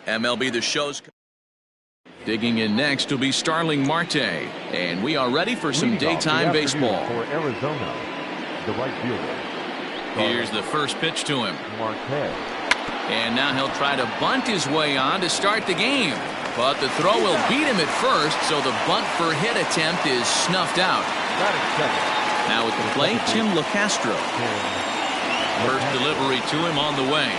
MLB The Show's digging in next will be Starling Marte, and we are ready for some daytime baseball. For Arizona, the right fielder. Here's the first pitch to him. Marte. And now he'll try to bunt his way on to start the game. But the throw will beat him at first, so the bunt for hit attempt is snuffed out. Now at the plate, Tim LeCastro. First delivery to him on the way.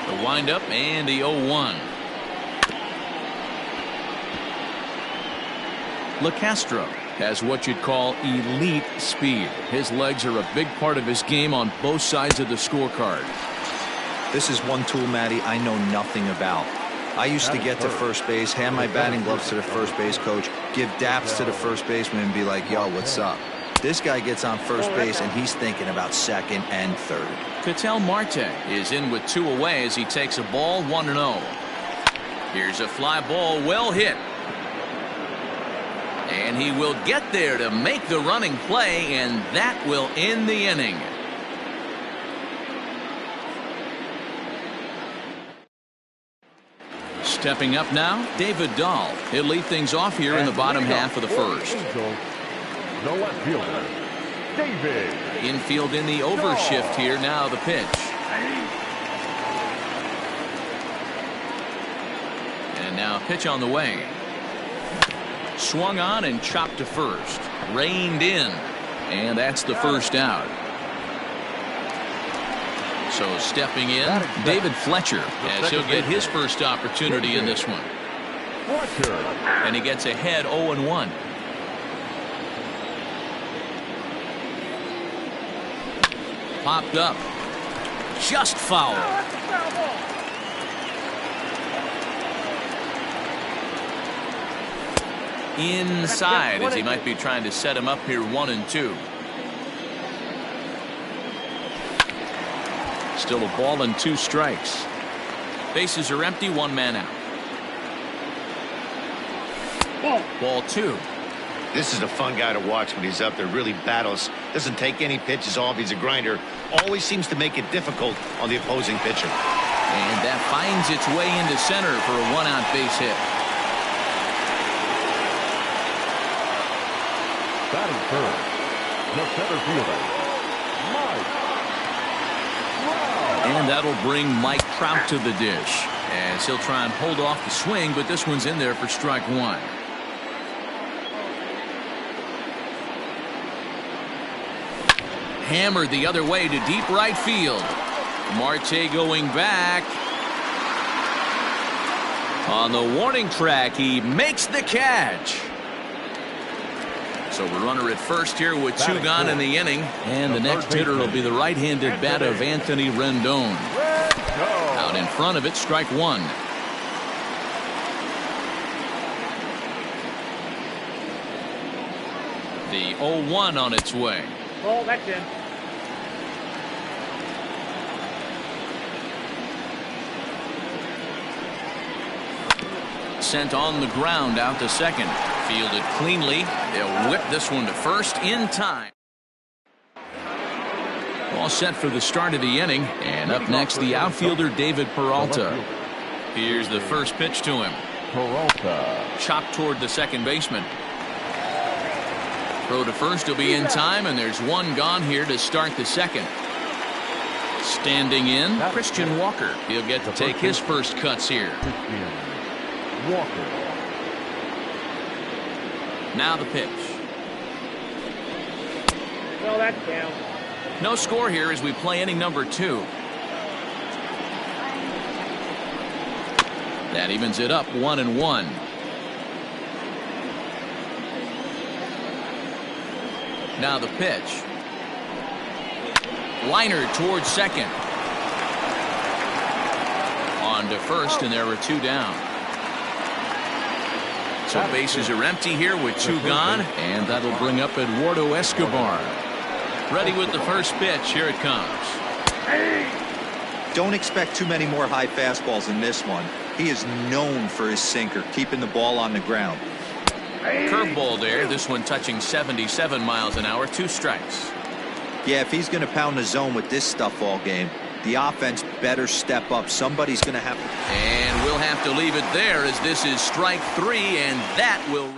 The windup and the 0-1. LeCastro has what you'd call elite speed. His legs are a big part of his game on both sides of the scorecard. This is one tool, Matty, I know nothing about. I used to get to first base, hand my batting gloves to the first base coach, give daps to the first baseman and be like, yo, what's up? This guy gets on first base and he's thinking about second and third. Ketel Marte is in with 2 away as he takes a ball 1-0. Here's a fly ball, well hit. And he will get there to make the running play, and that will end the inning. Stepping up now, David Dahl. He'll lead things off here in the bottom half of the first. The left fielder, David. Infield in the overshift here. Now the pitch. And now a pitch on the way. Swung on and chopped to first. Reined in. And that's the first out. So stepping in, David Fletcher, as he'll get his first opportunity in this one. And he gets ahead 0-1. Popped up. Just foul. Inside, as he might be trying to set him up here 1-2. Still a ball and 2 strikes. Bases are empty, 1 man out. Ball 2. This is a fun guy to watch when he's up there. Really battles. Doesn't take any pitches off. He's a grinder. Always seems to make it difficult on the opposing pitcher. And that finds its way into center for a 1-out base hit. Batting first, the center fielder, Mike. And that'll bring Mike Trout to the dish, as he'll try and hold off the swing, but this one's in there for strike 1. Hammered the other way to deep right field. Marte going back. On the warning track, he makes the catch. So the runner at first here with 2 gone in the inning. And the next hitter will be the right-handed bat of Anthony Rendon. Out in front of it, strike 1. The 0-1 on its way. Oh, that's in. Sent on the ground out to second. Fielded cleanly. They'll whip this one to first in time. All set for the start of the inning. And up next, the outfielder David Peralta. Here's the first pitch to him. Peralta. Chopped toward the second baseman. Throw to first will be in time, and there's 1 gone here to start the second. Standing in, Christian Walker. He'll get to take his first cuts here. Walker. Now the pitch. Well, that's down. No score here as we play inning number 2. That evens it up 1-1. Now the pitch. Liner towards second. On to first, and there are 2 down. So bases are empty here with 2 gone, and that'll bring up Eduardo Escobar. Ready with the first pitch. Here it comes. Don't expect too many more high fastballs in this one. He is known for his sinker, keeping the ball on the ground. Curveball there. This one touching 77 miles an hour. 2 strikes. Yeah, if he's going to pound the zone with this stuff all game, the offense better step up. Somebody's going to have to. And we'll have to leave it there as this is strike 3, and that will.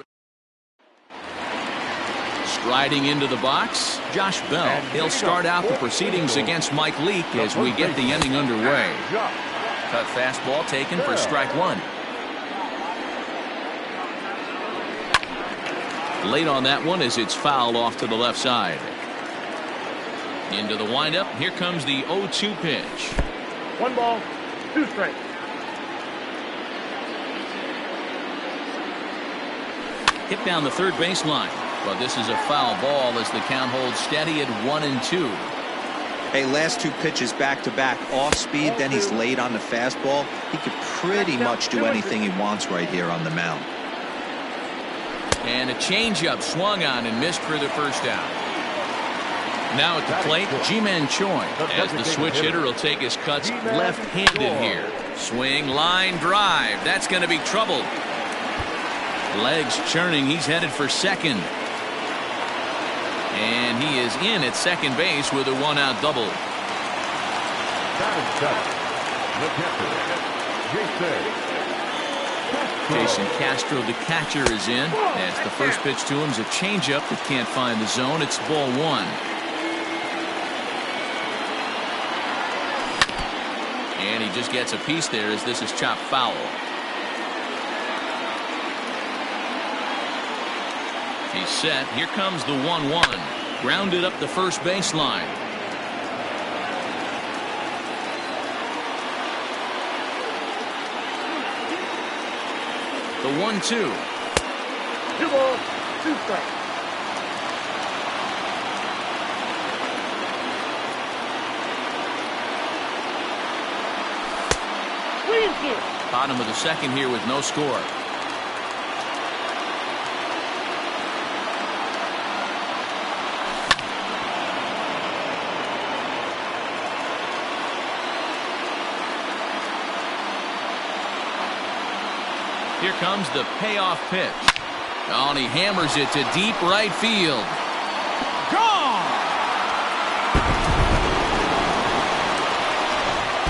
Striding into the box, Josh Bell. He'll start out the proceedings against Mike Leake as we get the inning underway. Cut fastball taken for strike 1. Late on that one as it's fouled off to the left side. Into the windup. Here comes the 0-2 pitch. 1 ball, 2 strikes. Hit down the third baseline. But this is a foul ball as the count holds steady at 1-2. Hey, last 2 pitches back-to-back off speed, then he's late on the fastball. He could pretty much do anything he wants right here on the mound. And a changeup swung on and missed for the first out. Now at the plate, Ji-Man Choi, as the switch hitter will take his cuts left-handed here. Swing, line, drive. That's going to be trouble. Legs churning. He's headed for second. And he is in at second base with a 1-out double. Jason Castro, the catcher, is in. As the first pitch to him is a changeup that can't find the zone. It's ball 1. And he just gets a piece there as this is chopped foul. He's set. Here comes the 1-1. Grounded up the first baseline. The 1-2. 2 balls, 2 strikes. Bottom of the second here with no score. Here comes the payoff pitch. Oh, and he hammers it to deep right field. Gone!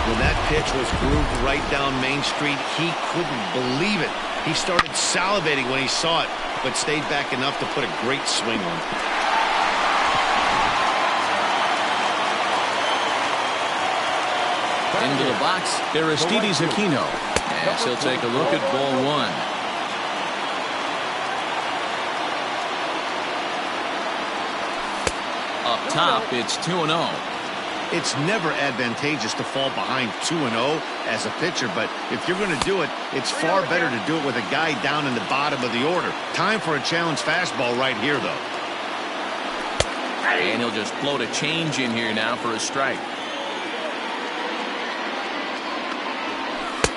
When that pitch was grooved right down Main Street, he couldn't believe it. He started salivating when he saw it, but stayed back enough to put a great swing on it. Into the box, Aristides Aquino. As he'll take a look at ball 1. Up top, it's 2-0. It's never advantageous to fall behind 2-0 as a pitcher, but if you're going to do it, it's far better to do it with a guy down in the bottom of the order. Time for a challenge fastball right here, though. And he'll just float a change in here now for a strike.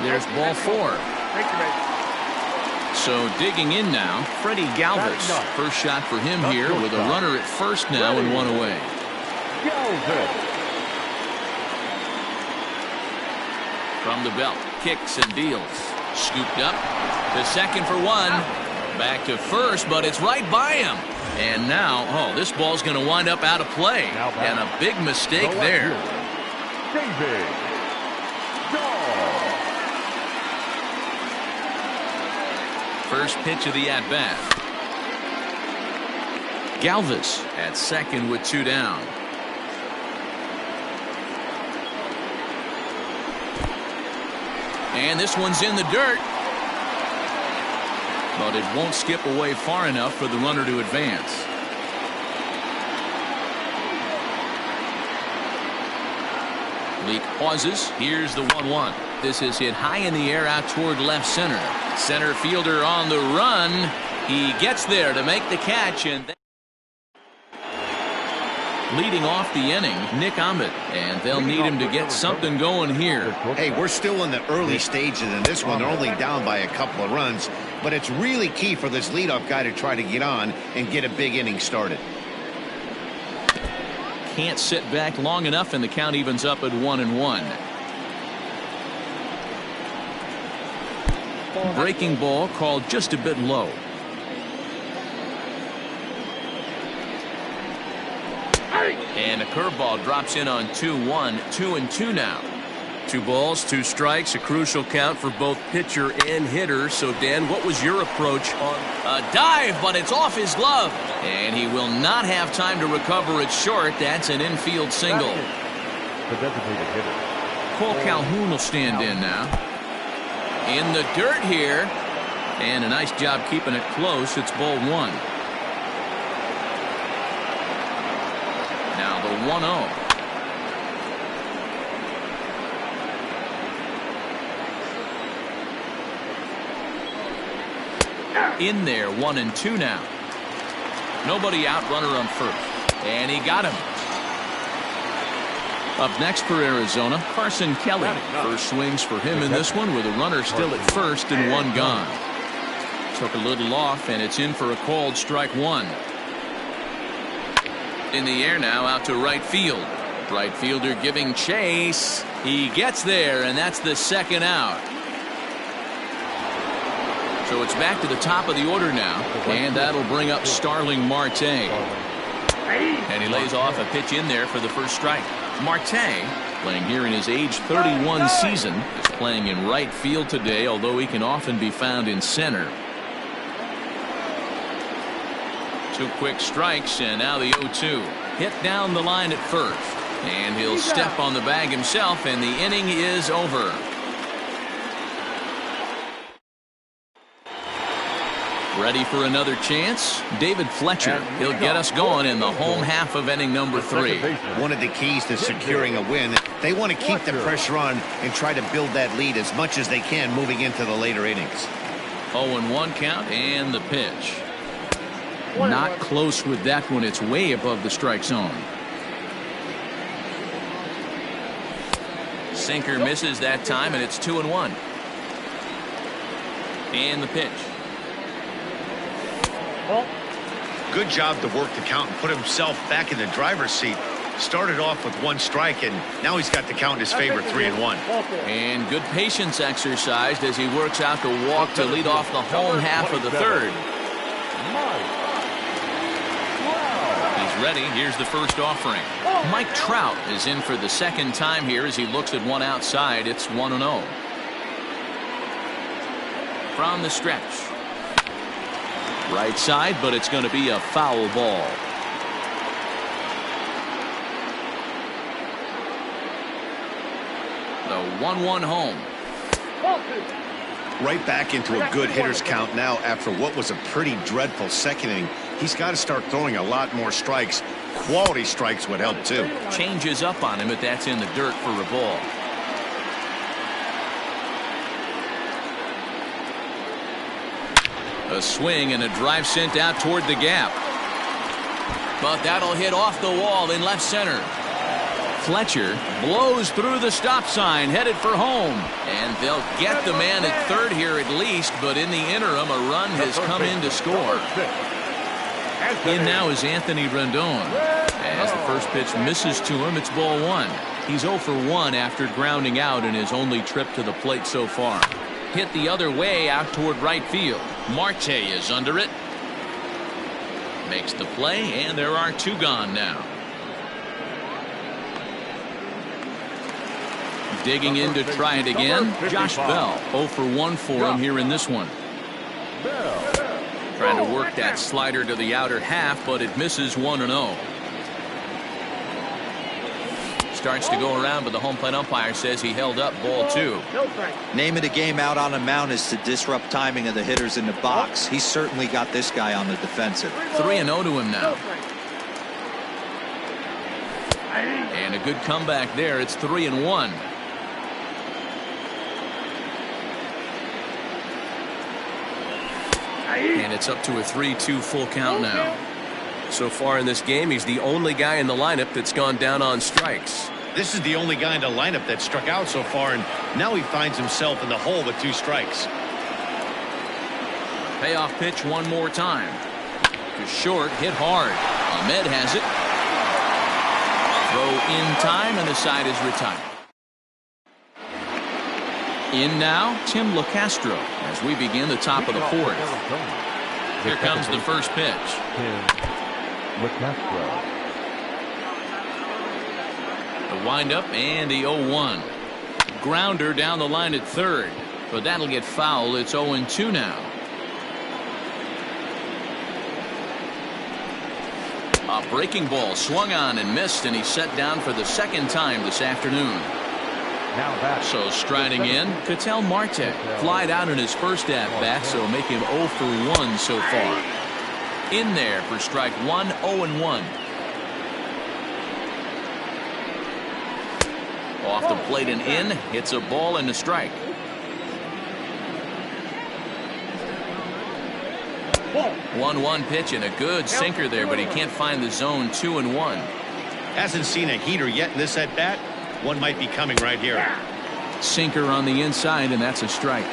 There's ball 4. So digging in now, Freddie Galvis. First shot for him here with a runner at first now and 1 away. From the belt, kicks and deals. Scooped up to second for 1. Back to first, but it's right by him. And now, oh, this ball's going to wind up out of play. And a big mistake there. First pitch of the at-bat. Galvis at second with 2 down. And this one's in the dirt. But it won't skip away far enough for the runner to advance. Leake pauses. Here's the 1-1. This is hit high in the air out toward left center. Center fielder on the run. He gets there to make the catch, and then leading off the inning, Nick Ahmed, and they'll need him to get something going here. Hey, we're still in the early stages in this one. They're only down by a couple of runs, but it's really key for this leadoff guy to try to get on and get a big inning started. Can't sit back long enough, and the count evens up at 1-1. Breaking ball called just a bit low. And a curveball drops in on 2-1, 2-2 now. 2 balls, 2 strikes, a crucial count for both pitcher and hitter. So, Dan, what was your approach on a dive, but it's off his glove. And he will not have time to recover it short. That's an infield single. The designated hitter. Cole Calhoun will stand in now. In the dirt here. And a nice job keeping it close. It's ball 1. Now the 1-0. In there, 1-2 now. Nobody out, runner on first. And he got him. Up next for Arizona, Carson Kelly. First swings for him in this one with a runner still at first and 1 gone. Took a little off, and it's in for a called strike 1. In the air now, out to right field. Right fielder giving chase. He gets there, and that's the 2nd out. So it's back to the top of the order now, and that'll bring up Starling Marte. And he lays off a pitch in there for the first strike. Marte, playing here in his age 31 season, is playing in right field today, although he can often be found in center. 2 quick strikes, and now the 0-2. Hit down the line at first, and he'll step on the bag himself, and the inning is over. Ready for another chance? David Fletcher. He'll get us going in the home half of inning number 3. One of the keys to securing a win, they want to keep the pressure on and try to build that lead as much as they can moving into the later innings. 0-1 count, and the pitch. Not close with that one. It's way above the strike zone. Sinker misses that time, and it's 2-1. And the pitch. Good job to work the count and put himself back in the driver's seat. Started off with 1 strike, and now he's got the count in his favor, 3-1. And good patience exercised as he works out the walk to lead off the home half of the 3rd. He's ready. Here's the first offering. Mike Trout is in for the 2nd time here as he looks at one outside. It's 1-0. From the stretch. Right side, but it's going to be a foul ball. The 1-1 home. Right back into a good hitter's count now after what was a pretty dreadful 2nd inning. He's got to start throwing a lot more strikes. Quality strikes would help too. Changes up on him, but that's in the dirt for a ball. A swing and a drive sent out toward the gap. But that'll hit off the wall in left center. Fletcher blows through the stop sign, headed for home. And they'll get the man at 3rd here at least, but in the interim, a run has come in to score. In now is Anthony Rendon. As the first pitch misses to him, it's ball 1. He's 0 for 1 after grounding out in his only trip to the plate so far. Hit the other way out toward right field. Marte is under it. Makes the play, and there are 2 gone now. Digging in to try it again, Josh Bell. 0 for 1 for him here in this one. Trying to work that slider to the outer half, but it misses 1-0. Starts to go around, but the home plate umpire says he held up ball 2. Name of the game out on a mound is to disrupt timing of the hitters in the box. He's certainly got this guy on the defensive. 3-0 to him now. And a good comeback there. It's 3-1. And it's up to a 3-2 full count now. So far in this game, he's the only guy in the lineup that's gone down on strikes. This is the only guy in the lineup that struck out so far, and now he finds himself in the hole with 2 strikes. Payoff pitch one more time. To short, hit hard. Ahmed has it. Throw in time, and the side is retired. In now, Tim LaCastro as we begin the top of the 4th. Here comes the first pitch. LaCastro. windup and the 0-1. Grounder down the line at third, but that'll get fouled. It's 0-2 now. A breaking ball swung on and missed, and he's set down for the second time this afternoon. So striding in, Ketel Marte. Flied out in his first at-bat, so make him 0 for 1 so far. In there for strike 1, 0-1. Off the plate and in, hits a ball and a strike. One pitch and a good sinker there, but he can't find the zone. 2-1. Hasn't seen a heater yet in this at bat. One might be coming right here. Sinker on the inside, and that's a strike.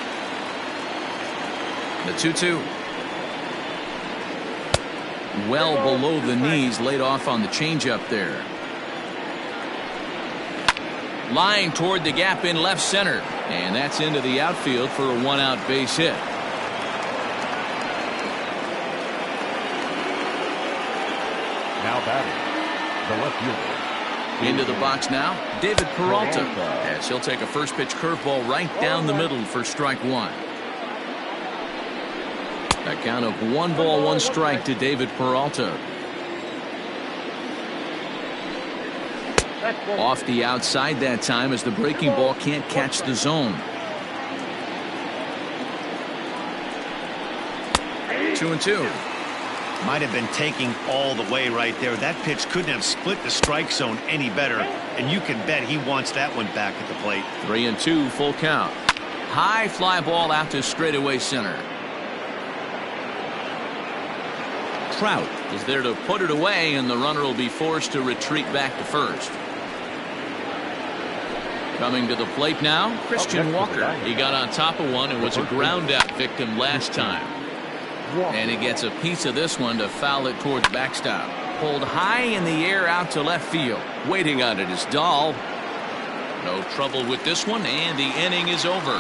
The 2-2. Well below the knees, laid off on the changeup there. Line toward the gap in left center, and that's into the outfield for a one-out base hit. Now batting, the left fielder. Into the box now, David Peralta, as he'll take a first pitch curveball right down the middle for strike 1. A count of 1 ball, 1 strike to David Peralta. Off the outside that time, as the breaking ball can't catch the zone. 2-2. Might have been taking all the way right there. That pitch couldn't have split the strike zone any better, and you can bet he wants that one back at the plate. 3-2, full count. High fly ball out to straightaway center. Trout is there to put it away, and the runner will be forced to retreat back to first. Coming to the plate now, Christian Walker. He got on top of one and was a ground out victim last time. And he gets a piece of this one to foul it towards backstop. Pulled high in the air out to left field. Waiting on it is Dahl. No trouble with this one, and the inning is over.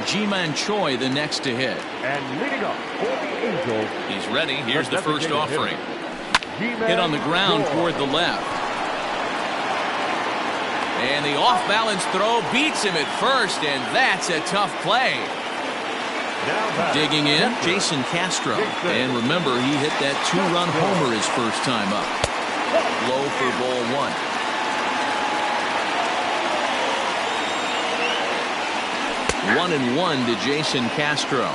Ji-Man Choi the next to hit. And leading up for the Angels. He's ready. Here's the first offering. Hit on the ground toward the left. And the off-balance throw beats him at first, and that's a tough play. Digging in, Jason Castro. And remember, he hit that 2-run homer his first time up. Low for ball 1. One and 1 to Jason Castro.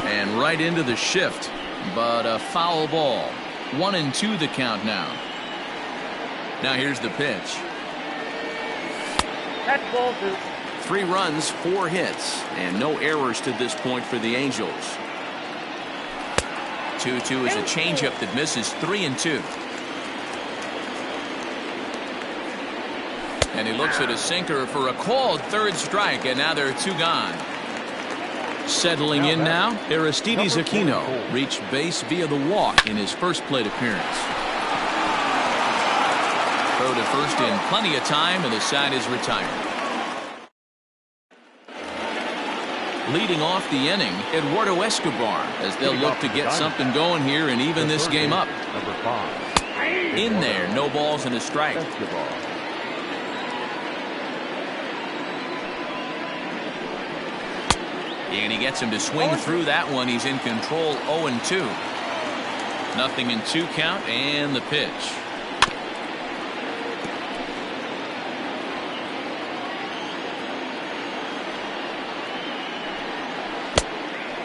And right into the shift, but a foul ball. 1-2 the count now. Now here's the pitch. That's ball 2. 3 runs, 4 hits, and no errors to this point for the Angels. 2-2 is a changeup that misses. 3-2. And he looks at a sinker for a called third strike, and now there are 2 gone. Settling in now, Aristides Aquino reached base via the walk in his first plate appearance. Throw to first in plenty of time, and the side is retired. Leading off the inning, Eduardo Escobar, as they'll look to get something going here and even this game up. Number 5. In there, no balls and a strike. And he gets him to swing through that one. He's in control. 0-2. Nothing in 2 count, and the pitch.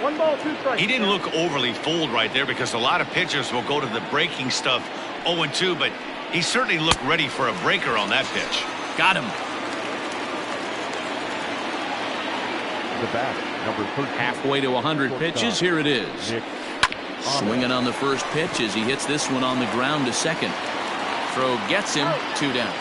One ball, 2 strikes. He didn't look overly fooled right there, because a lot of pitchers will go to the breaking stuff 0-2, but he certainly looked ready for a breaker on that pitch. Got him. The bat, number 13. Halfway to 100 pitches. Here it is. Swinging on the first pitch as he hits this one on the ground to second. Throw gets him. 2 down.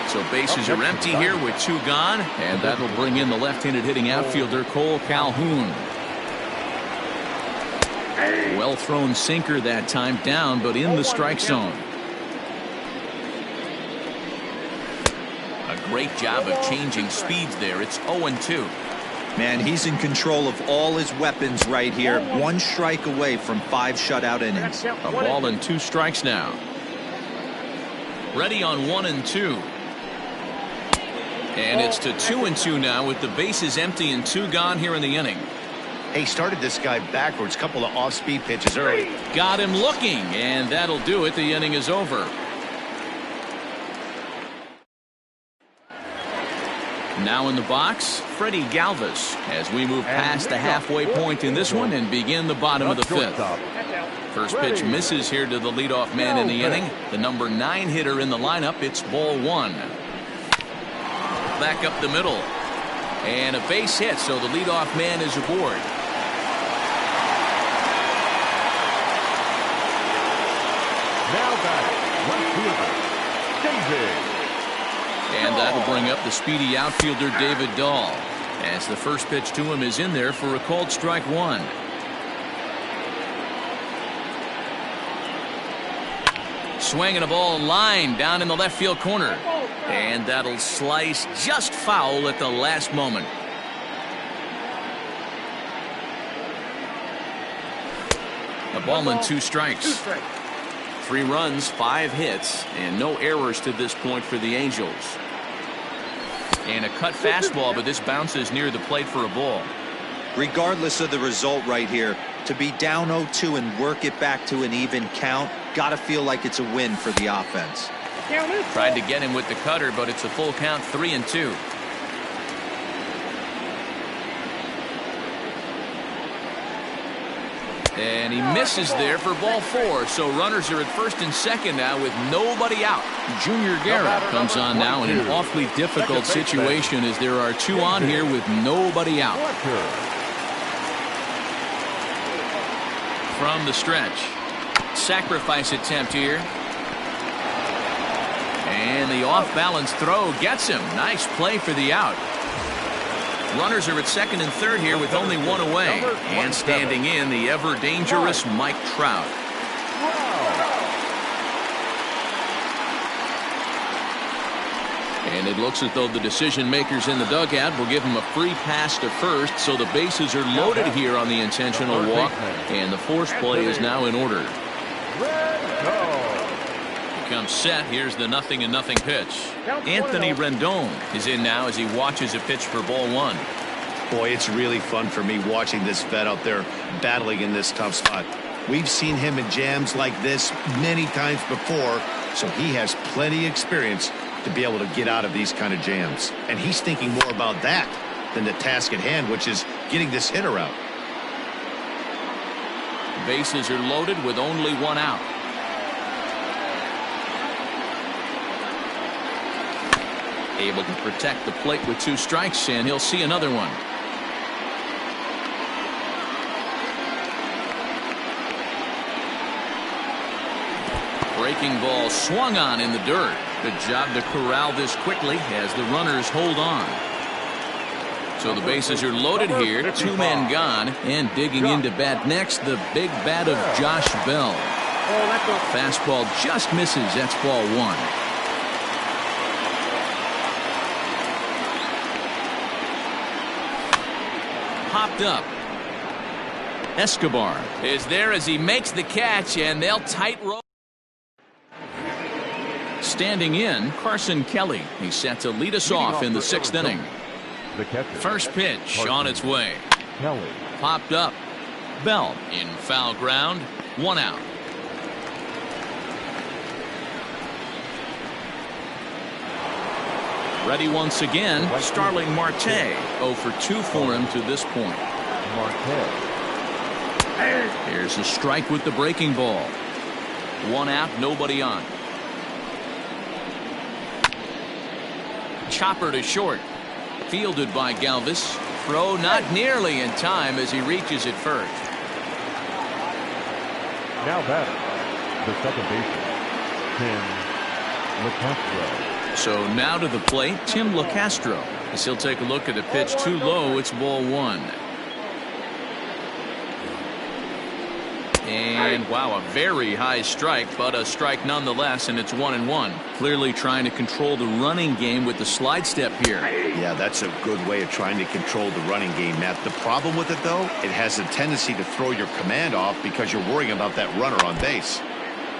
So bases are empty here with 2 gone, and that will bring in the left-handed hitting outfielder Cole Calhoun. Well thrown sinker that time, down but in the strike zone. great job of changing speeds there. It's 0-2. Man, he's in control of all his weapons right here. One strike away from 5 shutout innings. A ball and 2 strikes now. Ready on 1-2. And it's to 2-2 now with the bases empty and 2 gone here in the inning. He started this guy backwards, couple of off-speed pitches early. Got him looking, and that'll do it. The inning is over. Now in the box, Freddie Galvis as we move past the halfway point in this one and begin the bottom of the 5th. First pitch misses here to the leadoff man in the inning. The number 9 hitter in the lineup. It's ball 1. Back up the middle. And a base hit, so the leadoff man is aboard. Now batting, left fielder, David. And that'll bring up the speedy outfielder David Dahl, as the first pitch to him is in there for a called strike 1. Swinging a ball line down in the left field corner. And that'll slice just foul at the last moment. A ball and 2 strikes. 3 runs, 5 hits, and no errors to this point for the Angels. And a cut fastball, but this bounces near the plate for a ball. Regardless of the result right here, to be down 0-2 and work it back to an even count, gotta feel like it's a win for the offense. Tried to get him with the cutter, but it's a full count, 3-2. And he misses there for ball 4. So runners are at first and second now with nobody out. Junior Guerra comes on now in an awfully difficult situation as there are 2 on here with nobody out. From the stretch. Sacrifice attempt here. And the off-balance throw gets him. Nice play for the out. Runners are at second and third here with only 1 away. And standing in, the ever-dangerous Mike Trout. And it looks as though the decision makers in the dugout will give him a free pass to first, so the bases are loaded here on the intentional walk, and the force play is now in order. Comes set. Here's the 0-0 pitch. Anthony Rendon is in now as he watches a pitch for ball 1. Boy, it's really fun for me watching this vet out there battling in this tough spot. We've seen him in jams like this many times before, so he has plenty of experience to be able to get out of these kind of jams. And he's thinking more about that than the task at hand, which is getting this hitter out. Bases are loaded with only 1 out. Able to protect the plate with 2 strikes, and he'll see another one. Breaking ball swung on in the dirt. Good job to corral this quickly as the runners hold on. So the bases are loaded here. 2 men gone, and digging into bat next, the big bat of Josh Bell. Fastball just misses. That's ball 1. Popped up. Escobar is there as he makes the catch, and they'll tight roll. Standing in, Carson Kelly. He's set to lead us off in the 6th inning. First pitch on its way. Kelly. Popped up. Bell in foul ground. 1 out. Ready once again, Starling Marte. 0 for 2 for him to this point. Marte. Here's a strike with the breaking ball. 1 out, nobody on. Chopper to short. Fielded by Galvis. Throw not nearly in time as he reaches it first. Now batting, the second baseman, Tim LeCastro. So now to the plate, Tim LeCastro. As he'll take a look at a pitch too low, it's ball 1. And wow, a very high strike, but a strike nonetheless, and it's 1-1. Clearly trying to control the running game with the slide step here. Yeah, that's a good way of trying to control the running game, Matt. The problem with it, though, it has a tendency to throw your command off because you're worrying about that runner on base.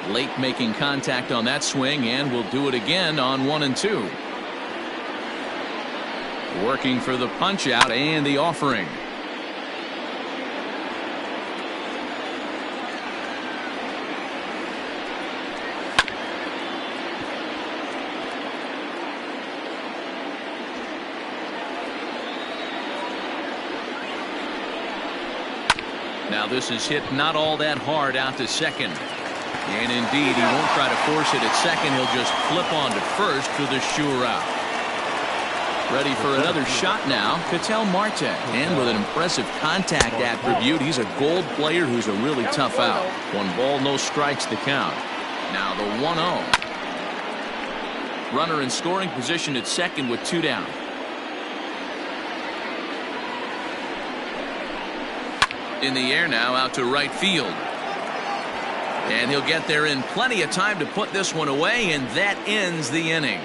Late making contact on that swing, and will do it again on 1-2. Working for the punch out and the offering. Now this is hit not all that hard out to second. And indeed, he won't try to force it at second. He'll just flip on to first for the sure out. Ready for another shot now, Ketel Marte. And with an impressive contact attribute, he's a gold player who's a really tough out. 1 ball, no strikes to count. Now the 1-0. Runner in scoring position at second with 2 down. In the air now, out to right field. And he'll get there in plenty of time to put this one away, and that ends the inning.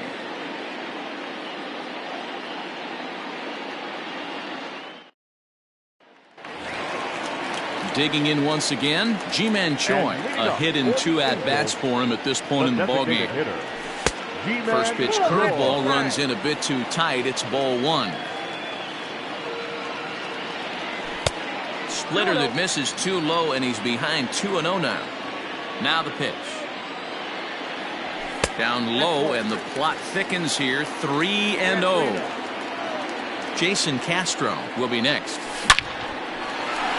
Digging in once again, Ji-Man Choi. A hit and 2 at-bats for him at this point in the ballgame. First pitch curveball runs in a bit too tight. It's ball 1. Splitter that misses too low, and he's behind 2-0 now. Now the pitch. Down low, and the plot thickens here. 3-0. Jason Castro will be next.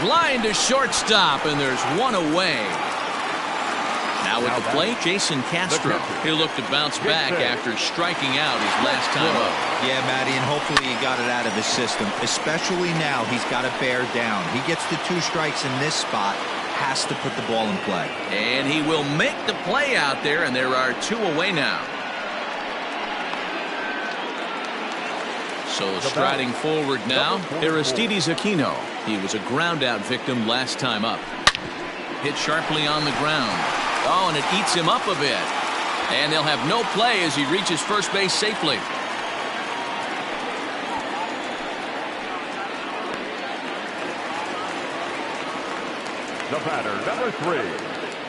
Line to shortstop, and there's 1 away. Now at the plate, Jason Castro. He'll look to bounce back after striking out his last time up. Yeah, Matty, and hopefully he got it out of his system. Especially now, he's got to bear down. He gets the 2 strikes in this spot, has to put the ball in play. And he will make the play out there, and there are 2 away now. So striding forward now, Aristides Aquino. He was a ground-out victim last time up. Hit sharply on the ground. Oh, and it eats him up a bit. And they'll have no play as he reaches first base safely. The batter, number 3,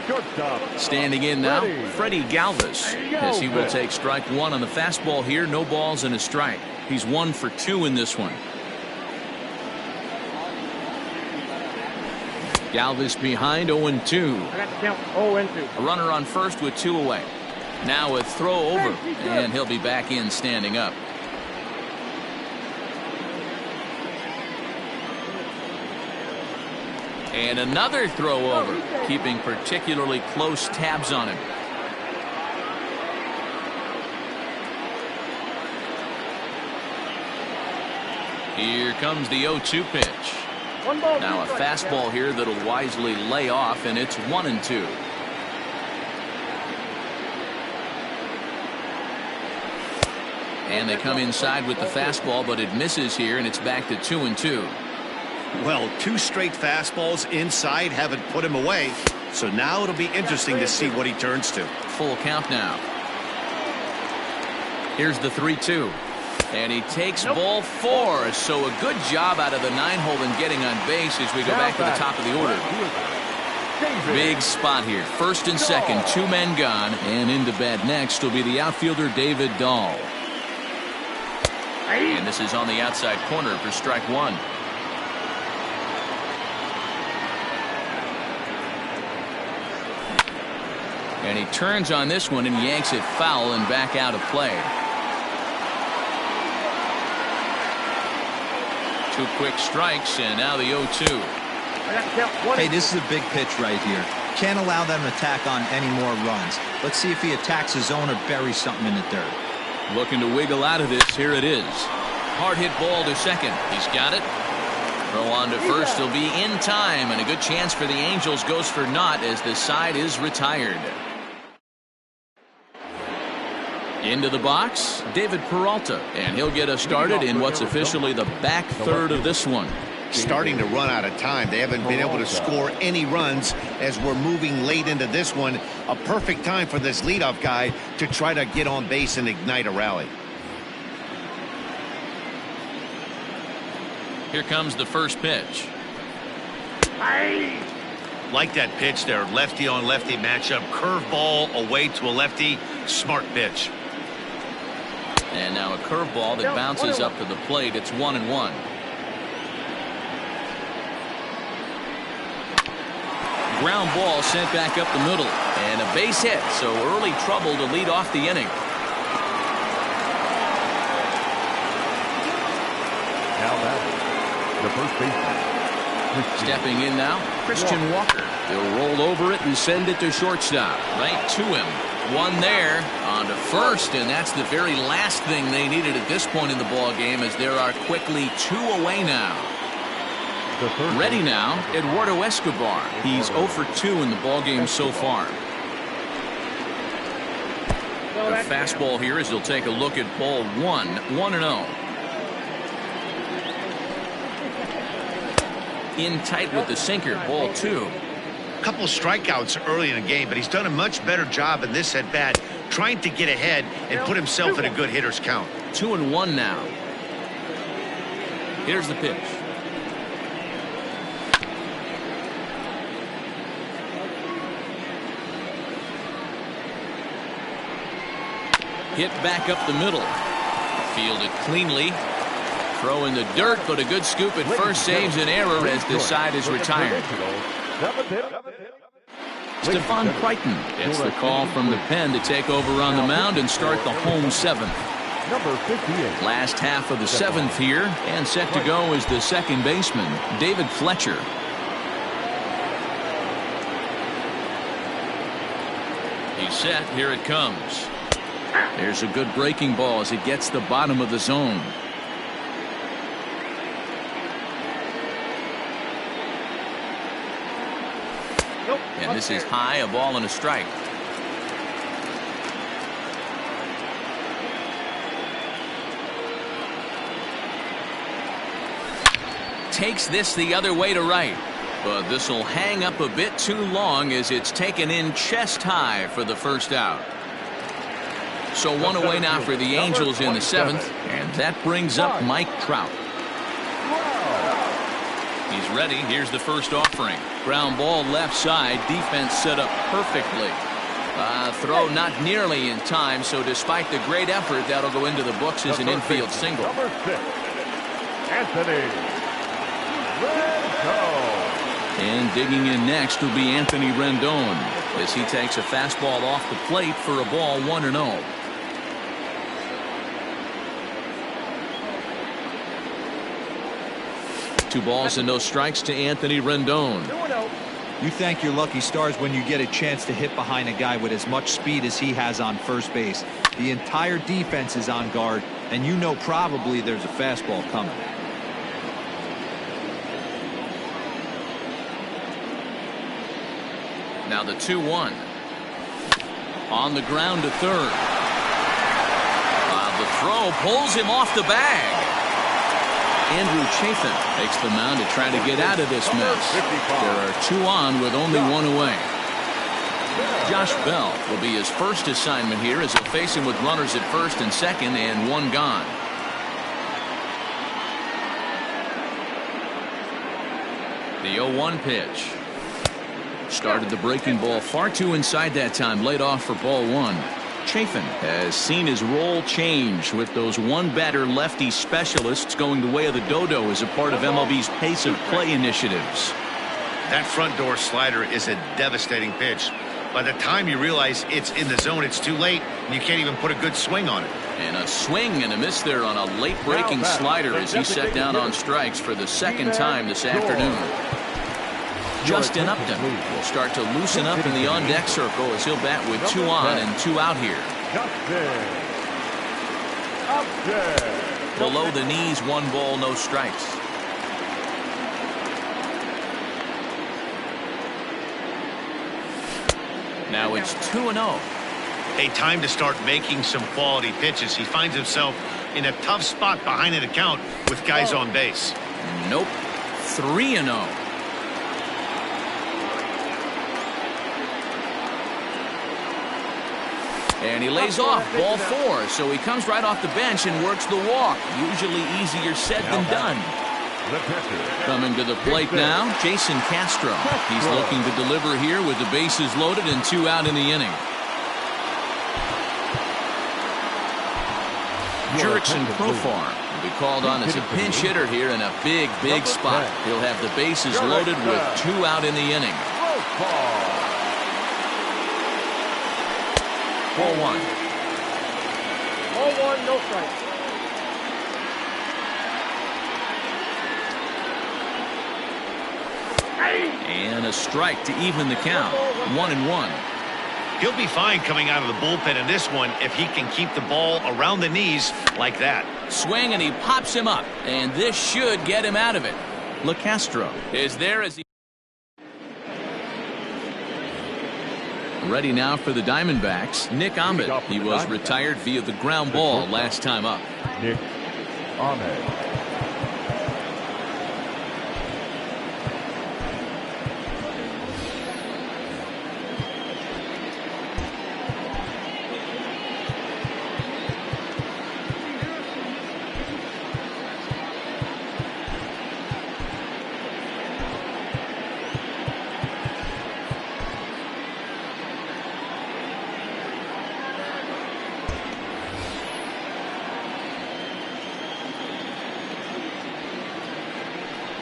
shortstop. Standing in now, Freddie Galvis, as he will take strike 1 on the fastball here. No balls and a strike. He's 1 for 2 in this one. Galvis behind 0-2. I got the count 0-2. A runner on first with 2 away. Now a throw over, and he'll be back in standing up. And another throw over, keeping particularly close tabs on him. Here comes the 0-2 pitch. Now a fastball here that'll wisely lay off, and it's 1-2. And they come inside with the fastball, but it misses here, and it's back to 2-2. Well, 2 straight fastballs inside haven't put him away. So now it'll be interesting to see what he turns to. Full count now. Here's the 3-2. And he takes ball 4. So a good job out of the 9-hole in getting on base as we go back to the top of the order. Big spot here. First and second, 2 men gone. And into bat next will be the outfielder David Dahl. And this is on the outside corner for strike 1. And he turns on this one and yanks it foul and back out of play. 2 quick strikes, and now the 0-2. Hey, this is a big pitch right here. Can't allow them to tack on any more runs. Let's see if he attacks his zone or buries something in the dirt. Looking to wiggle out of this. Here it is. Hard hit ball to second. He's got it. Throw on to first. He'll be in time, and a good chance for the Angels goes for naught as the side is retired. Into the box, David Peralta, and he'll get us started in what's officially the back third of this one. starting to run out of time. They haven't been able to score any runs as we're moving late into this one. A perfect time for this leadoff guy to try to get on base and ignite a rally. Here comes the first pitch. Like that pitch there, lefty on lefty matchup, curveball away to a lefty, smart pitch. And now a curveball that bounces up to the plate. It's 1-1. Ground ball sent back up the middle, and a base hit, so early trouble to lead off the inning. Now batting, the first baseman. Stepping in now, Christian Walker. He'll roll over it and send it to shortstop. Right to him. One there on to first, and that's the very last thing they needed at this point in the ball game, as there are quickly 2 away now. Ready now, Eduardo Escobar. He's 0 for 2 in the ball game so far. The fastball here as he'll take a look at ball 1, 1-0. In tight with the sinker, ball 2. A couple of strikeouts early in the game, but he's done a much better job in this at bat, trying to get ahead and put himself in a good hitter's count. 2-1 now. Here's the pitch. Hit back up the middle. Fielded cleanly. Throw in the dirt, but a good scoop at first saves an error as the side is retired. Stephon Crichton gets the call from the pen to take over on the mound and start the home 7th. Last half of the 7th here, and set to go is the second baseman, David Fletcher. He's set. Here it comes. There's a good breaking ball as it gets the bottom of the zone. And this is high, a ball and a strike. Takes this the other way to right. But this will hang up a bit too long as it's taken in chest high for the first out. So 1 away now for the Angels in the 7th. And that brings up Mike Trout. He's ready. Here's the first offering. Ground ball left side. Defense set up perfectly. Throw not nearly in time, so despite the great effort, that'll go into the books as an infield single. Number 6, Anthony Rendon. And digging in next will be Anthony Rendon as he takes a fastball off the plate for a ball 1-0. Two balls and no strikes to Anthony Rendon. You thank your lucky stars when you get a chance to hit behind a guy with as much speed as he has on first base. The entire defense is on guard, and you know probably there's a fastball coming. Now the 2-1. On the ground to third. The throw pulls him off the bag. Andrew Chafin takes the mound to try to get out of this mess. There are 2 on with only 1 away. Josh Bell will be his first assignment here as he'll face him with runners at first and second and 1 gone. The 0-1 pitch. Started the breaking ball far too inside that time, laid off for ball 1. Chafin has seen his role change with those one-batter lefty specialists going the way of the dodo as a part of MLB's pace of play initiatives. That front door slider is a devastating pitch. By the time you realize it's in the zone, it's too late, and you can't even put a good swing on it. And a swing and a miss there on a late-breaking slider as he set down on strikes for the second time this afternoon. Justin Upton will start to loosen up in the on-deck circle as he'll bat with 2 on and 2 out here. Below the knees, 1 ball, no strikes. Now it's 2-0. A time to start making some quality pitches. He finds himself in a tough spot behind an account with guys on base. Nope. 3-0. And he lays off ball 4, so he comes right off the bench and works the walk. Usually easier said than done. Coming to the plate now, Jason Castro. He's looking to deliver here with the bases loaded and 2 out in the inning. Jurickson Profar will be called on as a pinch hitter here in a big spot. He'll have the bases loaded with 2 out in the inning. 4-1. 0-1, no strike. And a strike to even the count. 1-1. He'll be fine coming out of the bullpen in this one if he can keep the ball around the knees like that. Swing, and he pops him up. And this should get him out of it. LeCastro is there as he... Ready now for the Diamondbacks, Nick Ahmed. He was retired via the ground ball last time up. Nick Ahmed.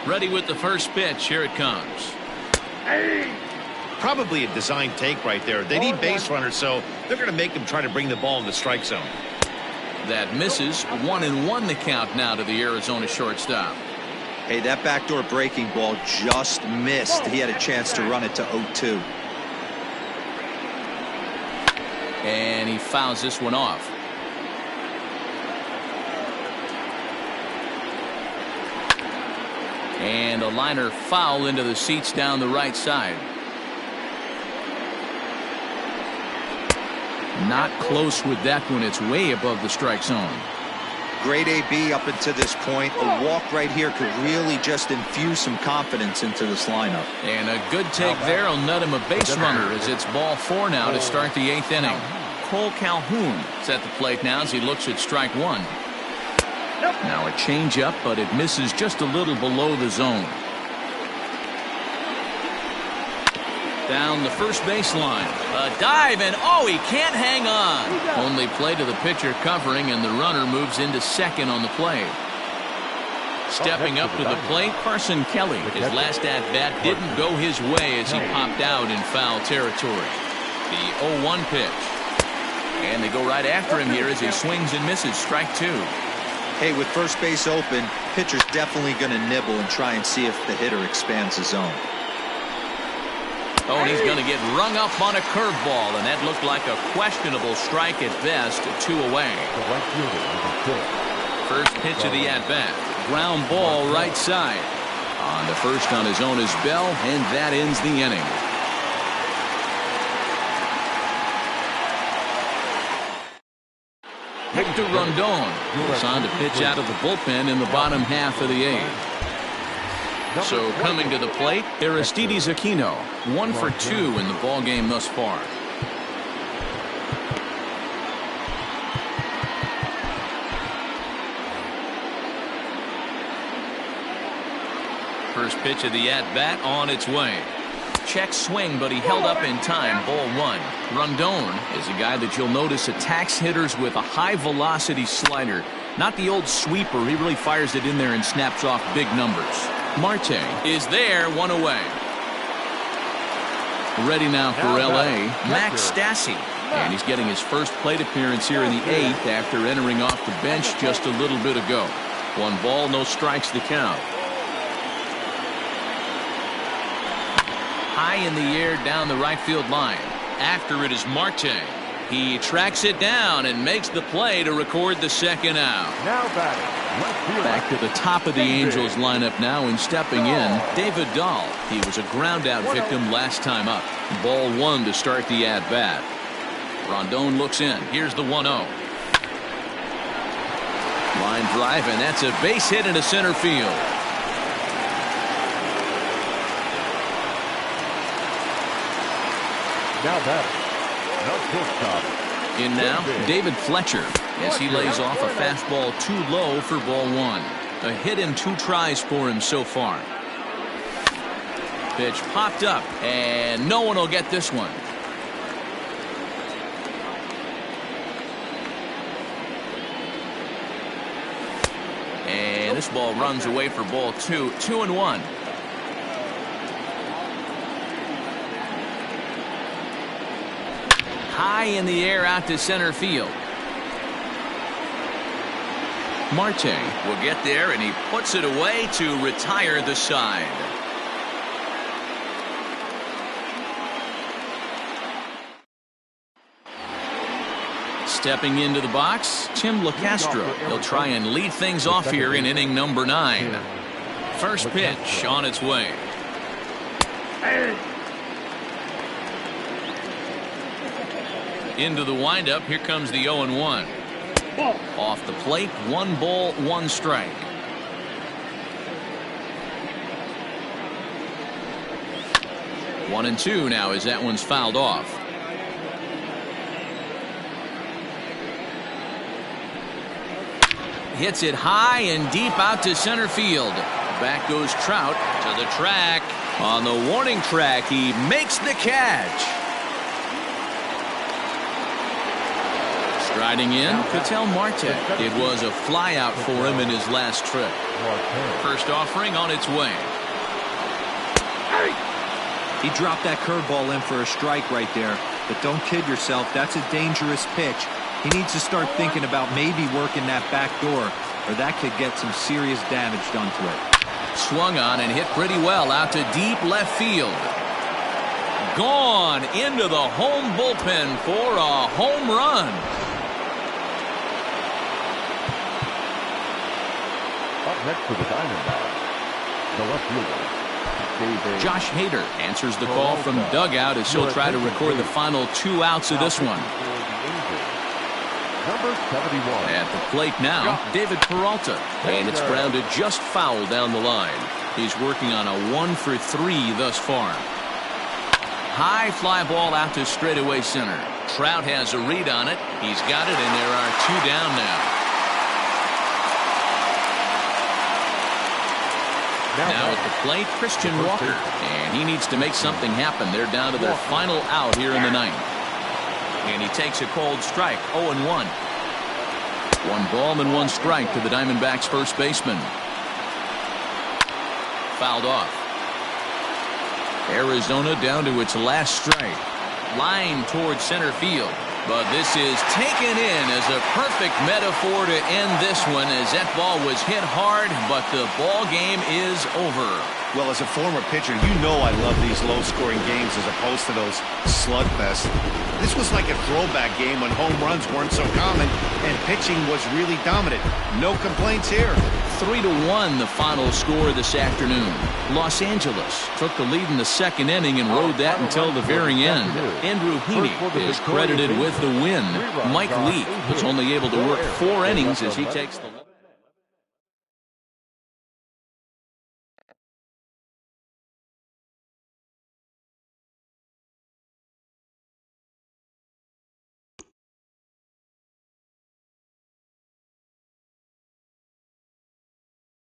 Ready with the first pitch. Here it comes. Probably a design take right there. They need base runners, so they're going to make him try to bring the ball in the strike zone. That misses. 1-1 the count now to the Arizona shortstop. Hey, that backdoor breaking ball just missed. He had a chance to run it to 0-2. And he fouls this one off. And a liner foul into the seats down the right side. Not close with that one. It's way above the strike zone. Great AB up until this point. A walk right here could really just infuse some confidence into this lineup. And a good take there will net him a base runner as it's ball 4 now to start the 8th inning. Cole Calhoun is at the plate now as he looks at strike 1. Now a changeup, but it misses just a little below the zone. Down the first baseline. A dive, and oh, he can't hang on. Only play to the pitcher covering, and the runner moves into second on the play. Stepping up to the plate, Carson Kelly. His last at-bat didn't go his way as he popped out in foul territory. The 0-1 pitch. And they go right after him here as he swings and misses. Strike 2. Hey, with first base open, pitcher's definitely going to nibble and try and see if the hitter expands his zone. Oh, and he's going to get rung up on a curveball, and that looked like a questionable strike at best. 2 away. First pitch of the at-bat. Ground ball right side. On to first on his own is Bell, and that ends the inning. Hector Rondon goes on to pitch out of the bullpen in the bottom half of the 8th. So coming to the plate, Aristides Aquino, 1 for 2 in the ball game thus far. First pitch of the at-bat on its way. Check swing, but he held up in time. Ball 1. Rondon is a guy that you'll notice attacks hitters with a high-velocity slider. Not the old sweeper. He really fires it in there and snaps off big numbers. Marte is there, 1 away. Ready now for L.A., Max Stassi. And he's getting his first plate appearance here in the 8th after entering off the bench just a little bit ago. 1 ball, no strikes the count. High in the air down the right field line. After it is Marte. He tracks it down and makes the play to record the second out. Now batting. Back to the top of the Angels lineup now, and stepping in, David Dahl. He was a ground out victim last time up. Ball 1 to start the at bat. Rondon looks in. Here's the 1-0. Line drive, and that's a base hit into center field. Now batting, the shortstop. In now, David Fletcher, as he lays off a fastball too low for ball one. A hit in 2 tries for him so far. Pitch popped up, and no one will get this one. And this ball runs away for ball 2, 2-1. High in the air out to center field. Marte will get there, and he puts it away to retire the side. Stepping into the box, Tim LeCastro. He'll try and lead things off here in inning number 9. First pitch on its way. Into the windup. Here comes the 0-1. Off the plate, 1 ball, 1 strike. One and 2 now as that one's fouled off. Hits it high and deep out to center field. Back goes Trout to the track. On the warning track, he makes the catch. Striding in, Ketel Marte. It was a flyout for him in his last trip. First offering on its way. He dropped that curveball in for a strike right there. But don't kid yourself, that's a dangerous pitch. He needs to start thinking about maybe working that back door, or that could get some serious damage done to it. Swung on and hit pretty well out to deep left field. Gone into the home bullpen for a home run. Up next for the Diamondbacks, the left fielder, Josh Hader answers the call from dugout as he'll try to record the final 2 outs of this one. Number 71. At the plate now, David Peralta. And it's grounded just foul down the line. He's working on a 1 for 3 thus far. High fly ball out to straightaway center. Trout has a read on it. He's got it, and there are 2 down now. Now at the plate, Christian Walker. And he needs to make something happen. They're down to their final out here in the 9th. And he takes a cold strike, 0-1. 1 ball and 1 strike to the Diamondbacks first baseman. Fouled off. Arizona down to its last strike. Line towards center field. But this is taken in as a perfect metaphor to end this one, as that ball was hit hard, but the ball game is over. Well, as a former pitcher, you know I love these low-scoring games as opposed to those slugfests. This was like a throwback game when home runs weren't so common and pitching was really dominant. No complaints here. 3-1 the final score this afternoon. Los Angeles took the lead in the 2nd inning and rode that until the very end. Andrew Heaney is credited with the win. Mike Leake was only able to work 4 innings as he takes the